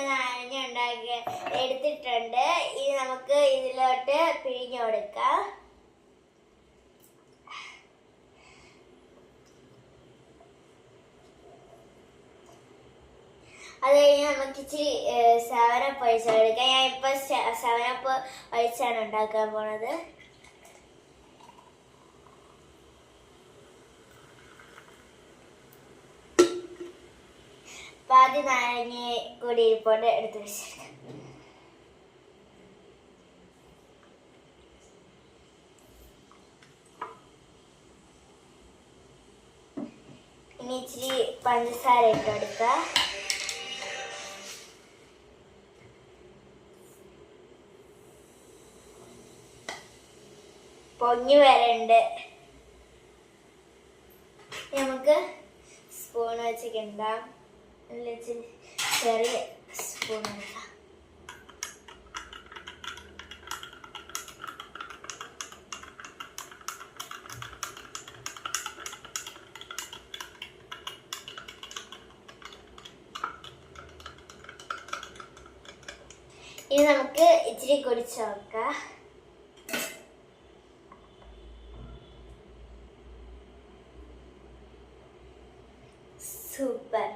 ഞാൻ നാരങ്ങ ഉണ്ടാക്കി എടുത്തിട്ടുണ്ട്. ഇനി നമുക്ക് ഇതിലോട്ട് പിഴിഞ്ഞു കൊടുക്കാം. അത് കഴിഞ്ഞ് നമുക്ക് ഇച്ചിരി സെവനപ്പ് ഒഴിച്ചെടുക്കാം. ഞാൻ ഇപ്പൊ സെവനപ്പ് ഒഴിച്ചാണ് ഉണ്ടാക്കാൻ പോണത്. പാതി നാരങ്ങ കൂടി ഇരിപ്പോണ്ട് എടുത്ത് വെച്ചെടുക്കാം. ഇനി ഇച്ചിരി പഞ്ചസാര ഇട്ട് കൊടുക്കാം. പൊങ്ങി വരണ്ട്. നമുക്ക് സ്പൂൺ വെച്ച് കിണ്ടാം. ചെറിയ സ്പൂൺ എടുക്കാം. ഇനി നമുക്ക് ഇച്ചിരി കുടിച്ച് നോക്കാം. സൂപ്പർ.